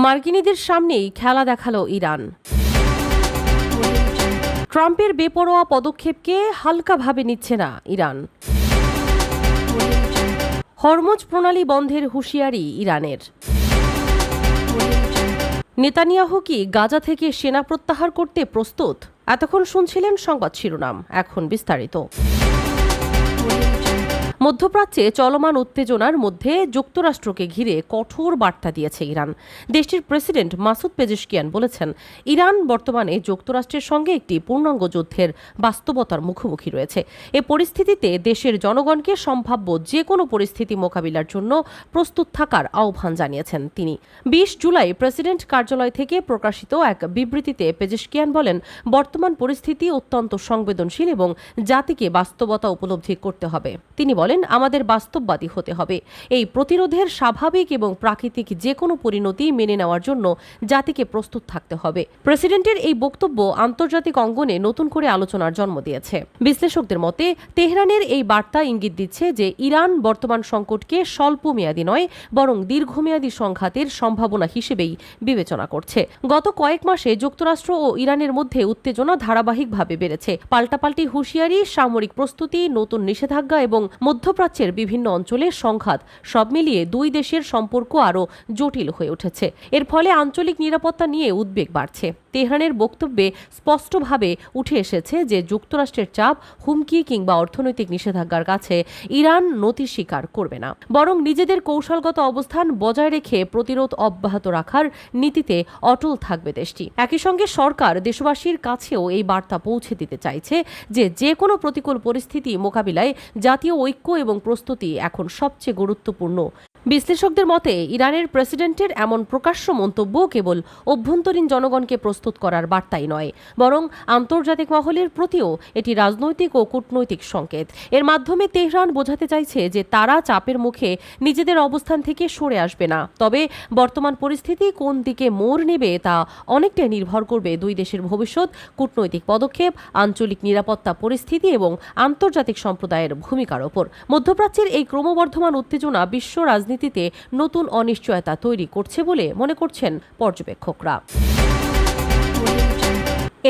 মার্কিনীদের সামনেই খেলা দেখালো ইরান। ট্রাম্পের বেপরোয়া পদক্ষেপকে হালকাভাবে নিচ্ছে না ইরান। হরমুজ প্রণালী বন্ধের হুঁশিয়ারি ইরানের। নেতানিয়াহু কি গাজা থেকে সেনা প্রত্যাহার করতে প্রস্তুত? এতক্ষণ শুনছিলেন সংবাদ শিরোনাম, এখন বিস্তারিত। মধ্যপ্রাচ্যে চলমান উত্তেজনার মধ্যে যুক্তরাষ্ট্রকে ঘিরে কঠোর বার্তা দিয়েছে ইরান। দেশটির প্রেসিডেন্ট মাসুদ পেজেশকিয়ান বলেছেন, ইরান বর্তমানে যুক্তরাষ্ট্রের সঙ্গে একটি পূর্ণাঙ্গ যুদ্ধের বাস্তবতার মুখোমুখি রয়েছে। এ পরিস্থিতিতে দেশের জনগণকে সম্ভাব্য যে কোনো পরিস্থিতি মোকাবিলার জন্য প্রস্তুত থাকার আহ্বান জানিয়েছেন তিনি। ২০ জুলাই প্রেসিডেন্ট কার্যালয় থেকে প্রকাশিত এক বিবৃতিতে পেজেশকিয়ান বলেন, বর্তমান পরিস্থিতি অত্যন্ত সংবেদনশীল এবং জাতিকে বাস্তবতা উপলব্ধি করতে হবে। তিনি বলেন, আমাদের বাস্তববাদী হতে হবে। এই প্রতিরোধের স্বাভাবিক এবং প্রাকৃতিক যে কোনো পরিণতি মেনে নেওয়ার জন্য জাতিকে প্রস্তুত থাকতে হবে। প্রেসিডেন্টের এই বক্তব্য আন্তর্জাতিক অঙ্গনে নতুন করে আলোচনার জন্ম দিয়েছে। বিশ্লেষকদের মতে, তেহরানের এই বার্তা ইঙ্গিত দিচ্ছে যে ইরান বর্তমান সংকটকে স্বল্প মেয়াদী নয়, বরং দীর্ঘমেয়াদী সংঘাতের সম্ভাবনা হিসেবেই বিবেচনা করছে। গত কয়েক মাসে যুক্তরাষ্ট্র ও ইরানের মধ্যে উত্তেজনা ধারাবাহিকভাবে বেড়েছে। পাল্টাপাল্টি হুঁশিয়ারি, সামরিক প্রস্তুতি, নতুন নিষেধাজ্ঞা এবং মধ্যপ্রাচ্যের বিভিন্ন অঞ্চলে সংঘাত সব মিলিয়ে দুই দেশের সম্পর্ক আরও জটিল হয়ে উঠেছে। এর ফলে আঞ্চলিক নিরাপত্তা নিয়ে উদ্বেগ বাড়ছে। তেহরানের বক্তব্যে স্পষ্টভাবে উঠে এসেছে যে যুক্তরাষ্ট্রের চাপ, হুমকি কিংবা অর্থনৈতিক নিষেধাজ্ঞার কাছে ইরান নতি স্বীকার করবে না, বরং নিজেদের কৌশলগত অবস্থান বজায় রেখে প্রতিরোধ অব্যাহত রাখার নীতিতে অটল থাকবে দেশটি। একই সঙ্গে সরকার দেশবাসীর কাছেও এই বার্তা পৌঁছে দিতে চাইছে যে যে কোনো প্রতিকূল পরিস্থিতি মোকাবিলায় জাতীয় ঐক্য এবং প্রস্তুতি এখন সবচেয়ে গুরুত্বপূর্ণ। বিশ্লেষকদের মতে, ইরানের প্রেসিডেন্টের এমন প্রকাশ্য মন্তব্য কেবল অভ্যন্তরীণ জনগণকে প্রস্তুত করার বার্তাই নয়, বরং আন্তর্জাতিক মহলের প্রতিও এটি রাজনৈতিক ও কূটনৈতিক সংকেত। এর মাধ্যমে তেহরান বোঝাতে চাইছে যে তারা চাপের মুখে নিজেদের অবস্থান থেকে সরে আসবে না। তবে বর্তমান পরিস্থিতি কোন দিকে মোড় নেবে তা অনেকটাই নির্ভর করবে দুই দেশের ভবিষ্যৎ, কূটনৈতিক পদক্ষেপ, আঞ্চলিক নিরাপত্তা পরিস্থিতি এবং আন্তর্জাতিক সম্প্রদায়ের ভূমিকার ওপর। মধ্যপ্রাচ্যের এই ক্রমবর্ধমান উত্তেজনা বিশ্ব রাজনীতিতে নতুন অনিশ্চয়তা তৈরি করছে বলে মনে করছেন পর্যবেক্ষকরা।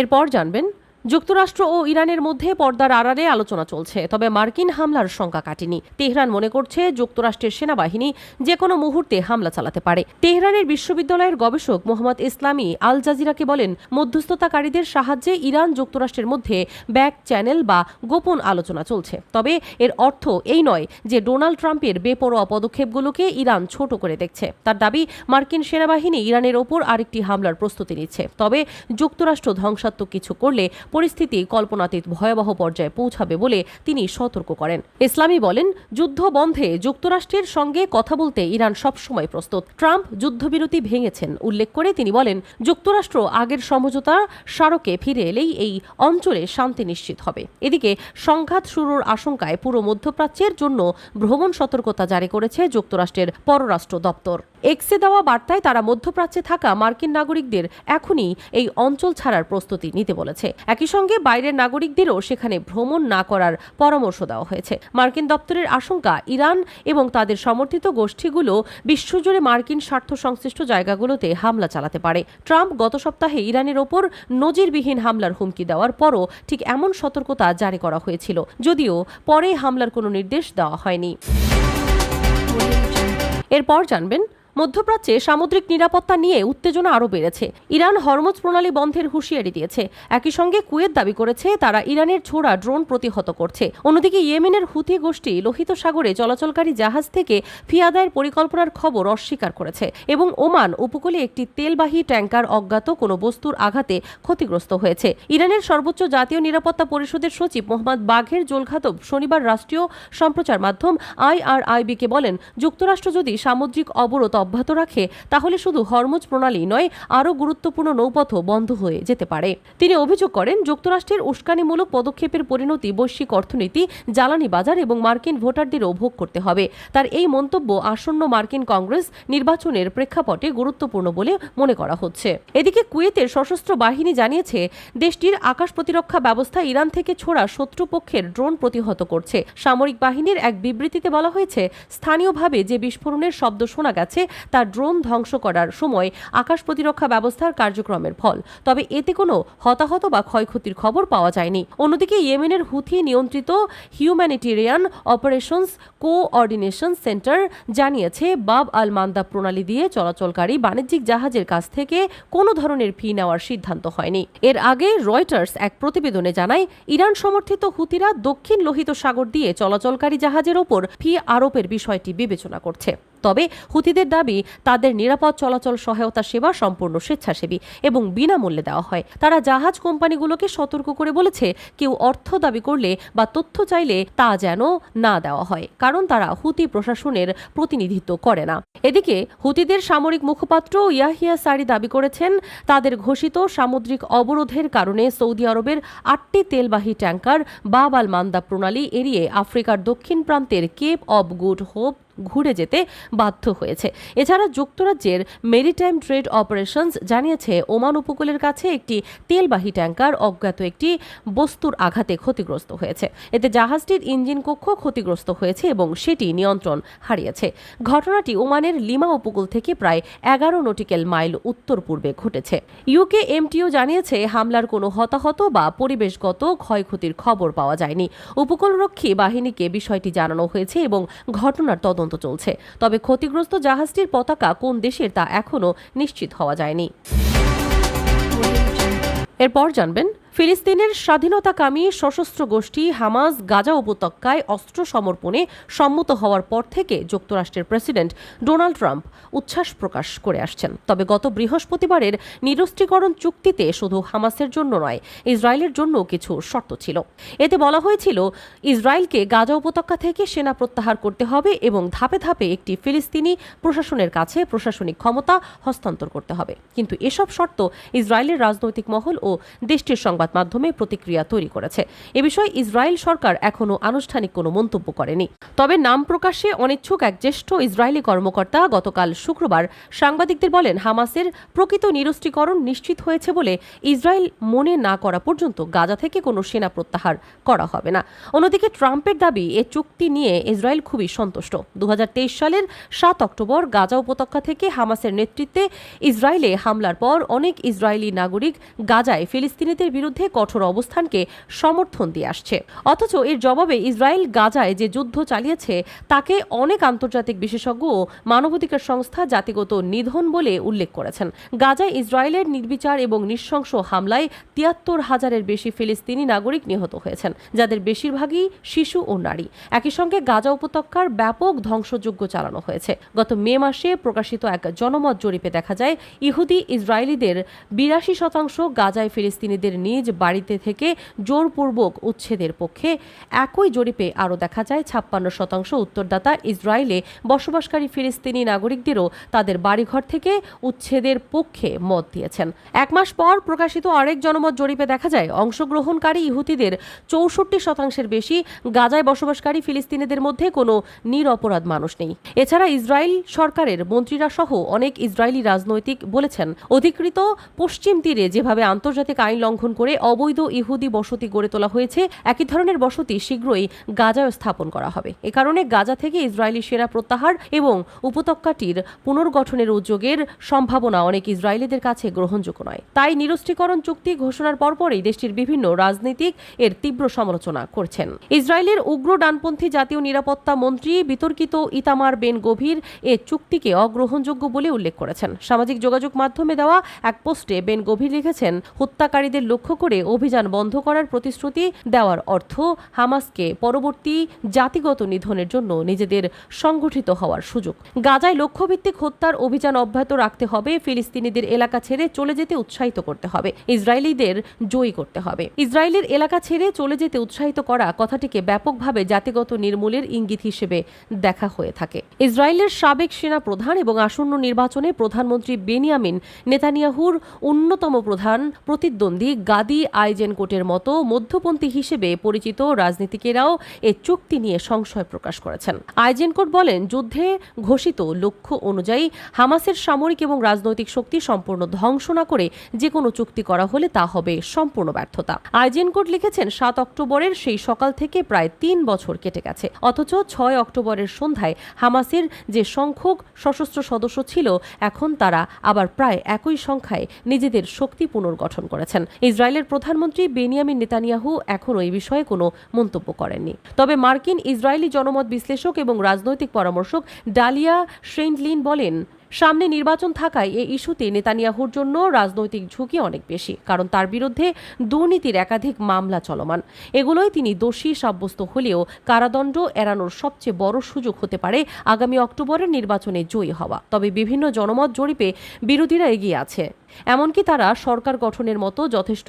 এরপর জানবেন, যুক্তরাষ্ট্র ও ইরানের মধ্যে পর্দার আড়ালে আলোচনা চলছে, তবে মার্কিন হামলার শঙ্কা কাটেনি। তেহরান মনে করছে যুক্তরাষ্ট্রের সেনাবাহিনী যে কোনো মুহূর্তে হামলা চালাতে পারে। তেহরানের বিশ্ববিদ্যালয়ের গবেষক মোহাম্মদ ইসলামী আল জাজিরাকে বলেন, মধ্যস্থতাকারীদের সাহায্যে ইরান যুক্তরাষ্ট্রের মধ্যে ব্যাক চ্যানেল বা গোপন আলোচনা চলছে। তবে এর অর্থ এই নয় যে ডোনাল্ড ট্রাম্পের বেপরোয়া পদক্ষেপগুলোকে ইরান ছোট করে দেখছে। তার দাবি, মার্কিন সেনাবাহিনী ইরানের ওপর আরেকটি হামলার প্রস্তুতি নিচ্ছে। তবে যুক্তরাষ্ট্র ধ্বংসাত্মক কিছু করলে পরিস্থিতি কল্পনাতীত ভয়াবহ পর্যায়ে পৌঁছাবে বলে তিনি সতর্ক করেন। ইসলামী বলেন, যুদ্ধ বন্ধে যুক্তরাষ্ট্রের সঙ্গে কথা বলতে ইরান সবসময় প্রস্তুত। ট্রাম্প যুদ্ধবিরতি ভেঙেছেন উল্লেখ করে তিনি বলেন, যুক্তরাষ্ট্র আগের সমঝোতা স্মারকে ফিরে এলেই এই অঞ্চলে শান্তি নিশ্চিত হবে। এদিকে সংঘাত শুরুর আশঙ্কায় পুরো মধ্যপ্রাচ্যের জন্য ভ্রমণ সতর্কতা জারি করেছে যুক্তরাষ্ট্রের পররাষ্ট্র দপ্তর। এক্সে দেওয়া বার্তায় তারা মধ্যপ্রাচ্যে থাকা মার্কিন নাগরিকদের এখনই এই অঞ্চল ছাড়ার প্রস্তুতি নিতে বলেছে। একই সঙ্গে বাইরের নাগরিকদেরও সেখানে ভ্রমণ না করার পরামর্শ দেওয়া হয়েছে। মার্কিন দপ্তরের আশঙ্কা, ইরান এবং তাদের সমর্থিত গোষ্ঠীগুলো বিশ্বজুড়ে মার্কিন স্বার্থ সংশ্লিষ্ট জায়গাগুলোতে হামলা চালাতে পারে। ট্রাম্প গত সপ্তাহে ইরানের ওপর নজিরবিহীন হামলার হুমকি দেওয়ার পরও ঠিক এমন সতর্কতা জারি করা হয়েছিল, যদিও পরে হামলার কোনো নির্দেশ দেওয়া হয়নি। এরপর জানবেন, মধ্যপ্রাচ্যে সামুদ্রিক নিরাপত্তা নিয়ে উত্তেজনা আরও বেড়েছে। ইরান হরমুজ প্রণালী বন্ধের হুঁশিয়ারি দিয়েছে। একই সঙ্গে কুয়েত দাবি করেছে তারা ইরানের ছোড়া ড্রোন প্রতিহত করছে। অন্যদিকে ইয়েমেনের হুথি গোষ্ঠী লোহিত সাগরে চলাচলকারী জাহাজ থেকে ফি আদায়ের পরিকল্পনার খবর অস্বীকার করেছে এবং ওমান উপকূলে একটি তেলবাহী ট্যাঙ্কার অজ্ঞাত কোনো বস্তুর আঘাতে ক্ষতিগ্রস্ত হয়েছে। ইরানের সর্বোচ্চ জাতীয় নিরাপত্তা পরিষদের সচিব মোহাম্মদ বাঘের জোলখাতব শনিবার রাষ্ট্রীয় সম্প্রচার মাধ্যম IRIB-কে বলেন, যুক্তরাষ্ট্র যদি সামুদ্রিক অবরোধ অব্যাহত রাখে তাহলে শুধু হরমুজ প্রণালী নয়, আরও গুরুত্বপূর্ণ নৌপথও বন্ধ হয়ে যেতে পারে। তিনি অভিযোগ করেন, যুক্তরাষ্ট্রের উস্কানিমূলক পদক্ষেপের পরিণতি বৈশ্বিক অর্থনীতি, জ্বালানি বাজার এবং মার্কিন ভোটারদেরও ভোগ করতে হবে। তার এই মন্তব্য আসন্ন মার্কিন কংগ্রেস নির্বাচনের প্রেক্ষাপটে গুরুত্বপূর্ণ বলে মনে করা হচ্ছে। এদিকে কুয়েতের সশস্ত্র বাহিনী জানিয়েছে দেশটির আকাশ প্রতিরক্ষা ব্যবস্থা ইরান থেকে ছোড়া শত্রুপক্ষের ড্রোন প্রতিহত করছে। সামরিক বাহিনীর এক বিবৃতিতে বলা হয়েছে, স্থানীয়ভাবে যে বিস্ফোরণের শব্দ শোনা গেছে তা ড্রোন ধ্বংস করার সময় আকাশ প্রতিরক্ষা ব্যবস্থার কার্যক্রমের ফল। তবে এতে কোনো হতাহত বা ক্ষয়ক্ষতির খবর পাওয়া যায়নি। অন্যদিকে ইয়েমেনের হুথি নিয়ন্ত্রিত হিউম্যানিটেরিয়ান অপারেশনস কোঅর্ডিনেশন সেন্টার জানিয়েছে, বাব আল মান্দাব প্রণালী দিয়ে চলাচলকারী বাণিজ্যিক জাহাজের কাছ থেকে কোনো ধরনের ফি নেওয়ার সিদ্ধান্ত হয়নি। এর আগে রয়টার্স এক প্রতিবেদনে জানায়, ইরান সমর্থিত হুথিরা দক্ষিণ লোহিত সাগর দিয়ে চলাচলকারী জাহাজের ওপর ফি আরোপের বিষয়টি বিবেচনা করছে। তবে হুথিদের দাবি, তাদের নিরাপদ চলাচল সহায়তা সেবা সম্পূর্ণ স্বেচ্ছাসেবী এবং বিনামূল্যে দেওয়া হয়। তারা জাহাজ কোম্পানিগুলোকে সতর্ক করে বলেছে, কেউ অর্থ দাবি করলে বা তথ্য চাইলে তা যেন না দেওয়া হয়, কারণ তারা হুথি প্রশাসনের প্রতিনিধিত্ব করে না। এদিকে হুথিদের সামরিক মুখপাত্র ইয়াহিয়া সারি দাবি করেছেন, তাদের ঘোষিত সামুদ্রিক অবরোধের কারণে সৌদি আরবের 8টি তেলবাহী ট্যাঙ্কার বাব আল মান্দাব প্রণালী এড়িয়ে আফ্রিকার দক্ষিণ প্রান্তের কেপ অব গুড হোপ ঘুরে যেতে বাধ্য হয়েছে। এছাড়া যুক্তরাজ্যের মেরিটাইম ট্রেড অপারেশনস জানিয়েছে, ওমান উপকূলের কাছে একটি তেলবাহী ট্যাঙ্কার অজ্ঞাত একটি বস্তুর আঘাতে ক্ষতিগ্রস্ত হয়েছে। এতে জাহাজটির ইঞ্জিন কক্ষ ক্ষতিগ্রস্ত হয়েছে এবং সেটি নিয়ন্ত্রণ হারিয়েছে। ঘটনাটি ওমানের লিমা উপকূল থেকে প্রায় 11 নটিক্যাল মাইল উত্তর পূর্বে ঘটেছে। ইউকে এমটিও জানিয়েছে, হামলার কোনো হতাহত বা পরিবেশগত ক্ষয়ক্ষতির খবর পাওয়া যায়নি। উপকূলরক্ষী বাহিনীকে বিষয়টি জানানো হয়েছে এবং ঘটনার তদন্ত চলছে। তবে ক্ষতিগ্রস্ত জাহাজটির পতাকা কোন দেশের তা এখনো নিশ্চিত হওয়া যায়নি। এরপর জানবেন, ফিলিস্তিনের স্বাধীনতাকামী সশস্ত্র গোষ্ঠী হামাস গাজা উপত্যকায় অস্ত্র সমর্পণে সম্মত হওয়ার পর থেকে যুক্তরাষ্ট্রের প্রেসিডেন্ট ডোনাল্ড ট্রাম্প উচ্ছ্বাস প্রকাশ করে আসছেন। তবে গত বৃহস্পতিবারের নিরস্ত্রীকরণ চুক্তিতে শুধু হামাসের জন্য নয়, ইসরায়েলের জন্য কিছু শর্ত ছিল। এতে বলা হয়েছিল, ইসরায়েলকে গাজা উপত্যকা থেকে সেনা প্রত্যাহার করতে হবে এবং ধাপে ধাপে একটি ফিলিস্তিনি প্রশাসনের কাছে প্রশাসনিক ক্ষমতা হস্তান্তর করতে হবে। কিন্তু এসব শর্ত ইসরায়েলের রাজনৈতিক মহল ও দেশটির সংবাদ মাধ্যমে প্রতিক্রিয়া তৈরি করেছে। এ বিষয়ে ইসরায়েল সরকার এখনও আনুষ্ঠানিক কোনো মন্তব্য করেনি। তবে নাম প্রকাশে অনিচ্ছুক এক জ্যেষ্ঠ ইসরায়েলি কর্মকর্তা গতকাল শুক্রবার সাংবাদিকদের বলেন, হামাসের প্রকৃত নিরস্ত্রীকরণ নিশ্চিত হয়েছে বলে ইসরায়েল মনে না করা পর্যন্ত গাজা থেকে কোনো সেনা প্রত্যাহার করা হবে না। অন্যদিকে ট্রাম্পের দাবি, এ চুক্তি নিয়ে ইসরায়েল খুবই সন্তুষ্ট। 2023 সালের 7 অক্টোবর গাজা উপত্যকা থেকে হামাসের নেতৃত্বে ইসরায়েলে হামলার পর অনেক ইসরায়েলি নাগরিক গাজায় ফিলিস্তিনিদের বিরুদ্ধে কঠোর অবস্থানকে সমর্থন দিয়ে আসছে। অথচ এর জবাবে ইসরায়েল গাজায় যে যুদ্ধ চালিয়েছে তাকে অনেক আন্তর্জাতিক বিশেষজ্ঞ ও মানবাধিকার সংস্থা জাতিগত নিধন বলে উল্লেখ করেছেন। গাজায় ইসরায়েলের নির্বিচার এবং নৃশংস হামলায় 73,000-এর বেশি ফিলিস্তিনি নাগরিক নিহত হয়েছেন, যাদের বেশিরভাগই শিশু ও নারী। একই সঙ্গে গাজা উপত্যকার ব্যাপক ধ্বংসযজ্ঞ চালানো হয়েছে। গত মে মাসে প্রকাশিত এক জনমত জরিপে দেখা যায়, ইহুদি ইসরায়েলিদের 82% গাজায় ফিলিস্তিনিদের নিজ বাড়িতে থেকে জোরপূর্বক উচ্ছেদের পক্ষে। একই জরিপে আরও দেখা যায় 56% উত্তরদাতা ইসরায়েলে বসবাসকারী ফিলিস্তিনি নাগরিকদেরও তাদের বাড়িঘর থেকে উচ্ছেদের পক্ষে মত দিয়েছেন। এক মাস পর প্রকাশিত আরেক জনমত জরিপে দেখা যায়, অংশগ্রহণকারী ইহুদিদের 64% বেশি গাজায় বসবাসকারী ফিলিস্তিনিদের মধ্যে কোনো নিরপরাধ মানুষ নেই। এছাড়া ইসরায়েল সরকারের মন্ত্রীরা সহ অনেক ইসরায়েলি রাজনৈতিক বলেছেন, অধিকৃত পশ্চিম তীরে যেভাবে আন্তর্জাতিক আইন লঙ্ঘন করে অবৈধ ইহুদি বসতি গড়ে তোলা হয়েছে, একই ধরনের বসতি শীঘ্রই গাজায় স্থাপন করা হবে। এ কারণে গাজা থেকে ইসরায়েলি সেনা প্রত্যাহার এবং উপত্যকাটির পুনর্গঠনের উদ্যোগের সম্ভাবনা অনেক ইসরায়েলিদের কাছে গ্রহণযোগ্য নয়। তাই নিরস্ত্রীকরণ চুক্তি ঘোষণার পরপরই দেশটির বিভিন্ন রাজনীতিক এর তীব্র সমালোচনা করছেন। ইসরায়েলের উগ্র ডানপন্থী জাতীয় নিরাপত্তা মন্ত্রী বিতর্কিত ইতামার বেন গভীর এ চুক্তিকে অগ্রহণযোগ্য বলে উল্লেখ করেছেন। সামাজিক যোগাযোগ মাধ্যমে দেওয়া এক পোস্টে বেন গভীর লিখেছেন, হত্যাকারীদের লক্ষ্য করে অভিযান বন্ধ করার প্রতিশ্রুতি দেওয়ার অর্থ হামাসকে পরবর্তী জাতিগত নিধনের জন্য নিজেদের সংগঠিত হওয়ার সুযোগ। গাজায় লক্ষ্যভিত্তিক হত্যার অভিযান অব্যাহত রাখতে হবে, ফিলিস্তিনিদের এলাকা ছেড়ে চলে যেতে উৎসাহিত করতে হবে, ইসরায়েলিদের জয়ী করতে হবে। ইসরায়েলের এলাকা ছেড়ে চলে যেতে উৎসাহিত করা কথাটিকে ব্যাপকভাবে জাতিগত নির্মূলের ইঙ্গিত হিসেবে দেখা হয়ে থাকে। ইসরায়েলের সাবেক সেনা প্রধান এবং আসন্ন নির্বাচনে প্রধানমন্ত্রী বেনিয়ামিন নেতানিয়াহুর অন্যতম প্রধান প্রতিদ্বন্দ্বী গাদ আদি আইজেনকোটের মতো মধ্যপন্থী হিসেবে পরিচিত রাজনীতিকেরাও এ চুক্তি নিয়ে সংশয় প্রকাশ করেছেন। আইজেনকোট বলেন, যুদ্ধে ঘোষিত লক্ষ্য অনুযায়ী হামাসের সামরিক এবং রাজনৈতিক শক্তি সম্পূর্ণ ধ্বংস না করে যে কোনো চুক্তি করা হলে তা হবে সম্পূর্ণ ব্যর্থতা। আইজেনকোট লিখেছেন, 7 অক্টোবরের সেই সকাল থেকে প্রায় 3 বছর কেটে গেছে, অথচ 6 অক্টোবরের সন্ধ্যায় হামাসের যে সংখ্যক সশস্ত্র সদস্য ছিল, এখন তারা আবার প্রায় একই সংখ্যায় নিজেদের শক্তি পুনর্গঠন করেছেন। ইসরায়েলের প্রধানমন্ত্রী বেনিয়ামিন নেতানিয়াহু এখনও এই বিষয়ে কোনো মন্তব্য করেননি। তবে মার্কিন ইসরায়েলি জনমত বিশ্লেষক এবং রাজনৈতিক পরামর্শক ডালিয়া শেইনলিন বলেন, সামনে নির্বাচন থাকায় এই ইস্যুতে নেতানিয়াহুর জন্য রাজনৈতিক ঝুঁকি অনেক বেশি, কারণ তার বিরুদ্ধে দুর্নীতির একাধিক মামলা চলমান। এগুলোই তিনি দোষী সাব্যস্ত হলেও কারাদণ্ড এড়ানোর সবচেয়ে বড় সুযোগ হতে পারে আগামী অক্টোবরের নির্বাচনে জয়ী হওয়া। তবে বিভিন্ন জনমত জরিপে বিরোধীরা এগিয়ে আছে, এমনকি তারা সরকার গঠনের মতো যথেষ্ট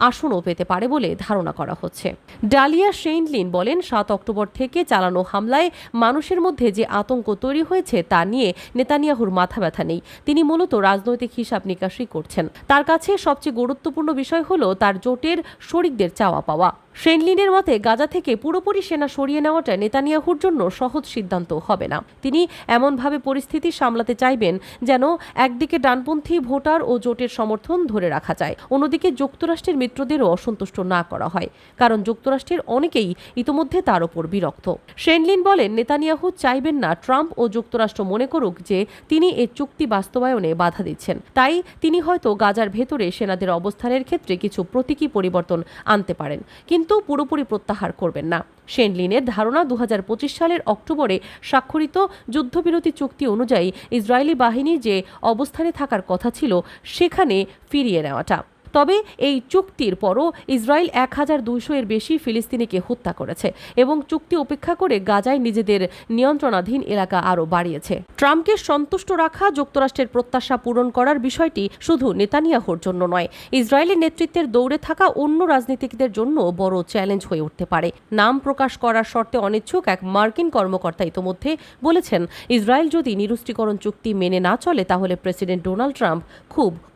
আসনও পেতে পারে বলে ধারণা করা হচ্ছে। ডালিয়া শেইনলিন বলেন, 7 অক্টোবর থেকে চালানো হামলায় মানুষের মধ্যে যে আতঙ্ক তৈরি হয়েছে তা নিয়ে নেতানিয়াহুর মাথা ব্যথা নেই। তিনি মূলত রাজনৈতিক হিসাব নিকাশই করছেন। তার কাছে সবচেয়ে গুরুত্বপূর্ণ বিষয় হলো তার জোটের শরিকদের চাওয়া পাওয়া। শেইনলিনের মতে, গাজা থেকে পুরোপুরি সেনা সরিয়ে নেওয়াটা নেতানিয়াহুর জন্য সহজ সিদ্ধান্ত হবে না। তিনি এমনভাবে পরিস্থিতি সামলাতে চাইবেন যেন একদিকে ডানপন্থী ভোটার ও জোটের সমর্থন ধরে রাখা যায়, অন্যদিকে যুক্তরাষ্ট্রের মিত্রদেরও অসন্তুষ্ট না করা হয়, কারণ যুক্তরাষ্ট্রের অনেকেই ইতোমধ্যে তার ওপর বিরক্ত। শেইনলিন বলেন, নেতানিয়াহু চাইবেন না ট্রাম্প ও যুক্তরাষ্ট্র মনে করুক যে তিনি এই চুক্তি বাস্তবায়নে বাধা দিচ্ছেন। তাই তিনি হয়তো গাজার ভেতরে সেনাদের অবস্থানের ক্ষেত্রে কিছু প্রতীকী পরিবর্তন আনতে পারেন, কিন্তু পুরোপুরি প্রত্যাহার করবেন না। শেইনলিনের ধারণা, 2025 সালের অক্টোবরে স্বাক্ষরিত যুদ্ধবিরতি চুক্তি অনুযায়ী ইসরায়েলি বাহিনী যে অবস্থানে থাকার কথা ছিল সেখানে ফিরিয়ে নেওয়াটা। তবে এই চুক্তির পরও ইসরায়েল 1200 এর বেশি ফিলিস্তিনিকে হত্যা করেছে এবং চুক্তি উপেক্ষা করে গাজায় নিজেদের নিয়ন্ত্রণাধীন এলাকা আরও বাড়িয়েছে। ট্রাম্পকে সন্তুষ্ট রাখা, যুক্তরাষ্ট্রের প্রত্যাশা পূরণ করার বিষয়টি শুধু নেতানিয়াহুর জন্য নয়, ইসরায়েলি নেতৃত্বের দৌড়ে থাকা অন্য রাজনীতিকদের জন্য বড় চ্যালেঞ্জ হয়ে উঠতে পারে। নাম প্রকাশ করার শর্তে অনিচ্ছুক এক মার্কিন কর্মকর্তা ইতোমধ্যে বলেছেন, ইসরায়েল যদি নিরস্ত্রীকরণ চুক্তি মেনে না চলে তাহলে প্রেসিডেন্ট ডোনাল্ড ট্রাম্প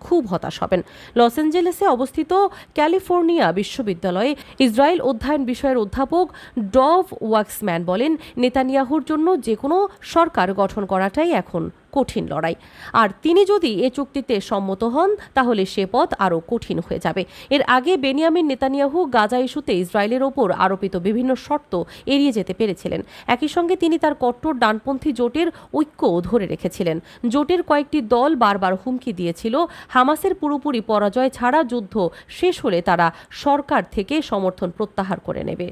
খুব হতাশ হবেন। লস অ্যাঞ্জেলেসে অবস্থিত ক্যালিফোর্নিয়া বিশ্ববিদ্যালয়ে ইসরায়েল অধ্যয়ন বিষয়ের অধ্যাপক ডভ ওয়াক্সম্যান বলেন, নেতানিয়াহুর জন্য যে কোনো সরকার গঠন করাটাই এখন কঠিন লড়াই, আর তিনি যদি এ চুক্তিতে সম্মত হন তাহলে সে পথ আরও কঠিন হয়ে যাবে। এর আগে বেনিয়ামিন নেতানিয়াহু গাজা ইস্যুতে ইসরায়েলের ওপর আরোপিত বিভিন্ন শর্ত এড়িয়ে যেতে পেরেছিলেন। একই সঙ্গে তিনি তার কট্টর ডানপন্থী জোটের ঐক্যও ধরে রেখেছিলেন। জোটের কয়েকটি দল বারবার হুমকি দিয়েছিল, হামাসের পুরোপুরি পরাজয় ছাড়া যুদ্ধ শেষ হলে তারা সরকার থেকে সমর্থন প্রত্যাহার করে নেবে।